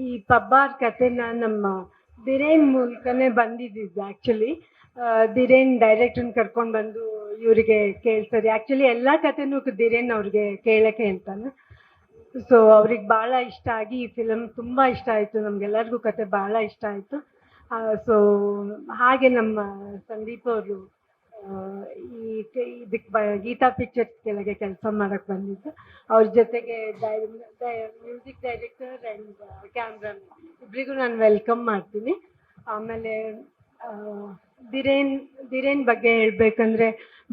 ಈ ಪಬ್ಬಾರ್ ಕಥೆನ ನಮ್ಮ ಧಿರೇನ್ ಮೂಲಕನೇ ಬಂದಿದ್ದು ಆ್ಯಕ್ಚುಲಿ. ಧಿರೇನ್ ಡೈರೆಕ್ಟ್ರನ್ನ ಕರ್ಕೊಂಡು ಬಂದು ಇವರಿಗೆ ಕೇಳ್ತಾರೆ. ಆ್ಯಕ್ಚುಲಿ ಎಲ್ಲ ಕಥೆನೂ ಧಿರೇನ್ ಅವ್ರಿಗೆ ಕೇಳಕ್ಕೆ ಹೇಳ್ತಾನೆ. ಸೊ ಅವ್ರಿಗೆ ಭಾಳ ಇಷ್ಟ ಆಗಿ ಈ ಫಿಲಮ್ ತುಂಬ ಇಷ್ಟ ಆಯಿತು. ನಮಗೆಲ್ಲರಿಗೂ ಕತೆ ಭಾಳ ಇಷ್ಟ ಆಯಿತು. ಸೊ ಹಾಗೆ ನಮ್ಮ ಸಂದೀಪ್ ಅವರು ಇದಕ್ಕೆ ಗೀತಾ ಪಿಕ್ಚರ್ಸ್ ಕೆಳಗೆ ಕೆಲಸ ಮಾಡಕ್ಕೆ ಬಂದಿದ್ದು. ಅವ್ರ ಜೊತೆಗೆ ಮ್ಯೂಸಿಕ್ ಡೈರೆಕ್ಟರ್ ಆ್ಯಂಡ್ ಕ್ಯಾಮ್ರಾಮನ್ ಇಬ್ಬರಿಗೂ ನಾನು ವೆಲ್ಕಮ್ ಮಾಡ್ತೀನಿ. ಆಮೇಲೆ ಧಿರೇನ್ ಬಗ್ಗೆ ಹೇಳಬೇಕಂದ್ರೆ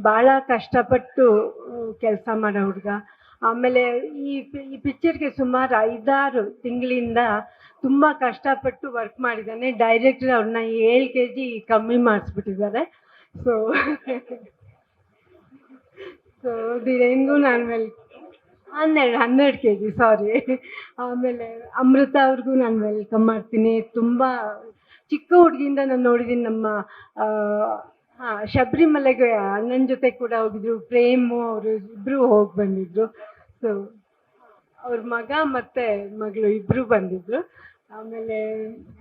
ಭಾಳ ಕಷ್ಟಪಟ್ಟು ಕೆಲಸ ಮಾಡೋ ಹುಡುಗ. ಆಮೇಲೆ ಈ ಪಿಕ್ಚರ್ಗೆ ಸುಮಾರು 5-6 ತಿಂಗಳಿಂದ ತುಂಬ ಕಷ್ಟಪಟ್ಟು ವರ್ಕ್ ಮಾಡಿದ್ದಾನೆ. ಡೈರೆಕ್ಟರ್ ಅವ್ರನ್ನ 7 kg ಕಮ್ಮಿ ಮಾಡಿಸ್ಬಿಟ್ಟಿದ್ದಾರೆ. ಸೊ ಧಿರೇನ್ಗೂ ನಾನು 12 kg ಸಾರಿ. ಆಮೇಲೆ ಅಮೃತ ಅವ್ರಿಗೂ ನಾನು ವೆಲ್ಕಮ್ ಮಾಡ್ತೀನಿ. ತುಂಬ ಚಿಕ್ಕ ಹುಡುಗಿಯಿಂದ ನಾನು ನೋಡಿದ್ದೀನಿ. ನಮ್ಮ ಶಬರಿಮಲೆಗೆ ಅಣ್ಣನ ಜೊತೆ ಕೂಡ ಹೋಗಿದ್ರು. ಪ್ರೇಮು ಅವರು ಇಬ್ಬರು ಹೋಗಿ ಬಂದಿದ್ರು. ಸೊ ಅವ್ರ ಮಗ ಮತ್ತು ಮಗಳು ಇಬ್ಬರು ಬಂದಿದ್ರು. ಆಮೇಲೆ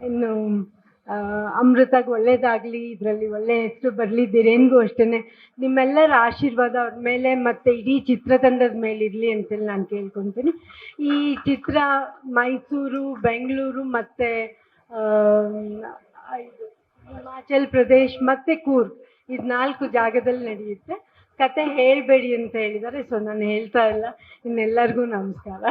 ಇನ್ನು ಅಮೃತಗೆ ಒಳ್ಳೇದಾಗಲಿ, ಇದರಲ್ಲಿ ಒಳ್ಳೆ ಹೆಸರು ಬರಲಿ. ಧಿರೇನ್ಗೂ ಅಷ್ಟೇ ನಿಮ್ಮೆಲ್ಲರ ಆಶೀರ್ವಾದ ಅವ್ರ ಮೇಲೆ ಮತ್ತು ಇಡೀ ಚಿತ್ರತಂಡದ ಮೇಲೆ ಇರಲಿ ಅಂತೇಳಿ ನಾನು ಕೇಳ್ಕೊತೀನಿ. ಈ ಚಿತ್ರ ಮೈಸೂರು, ಬೆಂಗಳೂರು ಮತ್ತು ಹಿಮಾಚಲ್ ಪ್ರದೇಶ್ ಮತ್ತು ಕೂರ್ಗ್ ಇದು 4 ಜಾಗದಲ್ಲಿ ನಡೆಯುತ್ತೆ. ಕತೆ ಹೇಳಬೇಡಿ ಅಂತ ಹೇಳಿದ್ದಾರೆ. ಸೊ ನಾನು ಹೇಳ್ತಾ ಇಲ್ಲ. ಇನ್ನೆಲ್ಲರಿಗೂ ನಮಸ್ಕಾರ.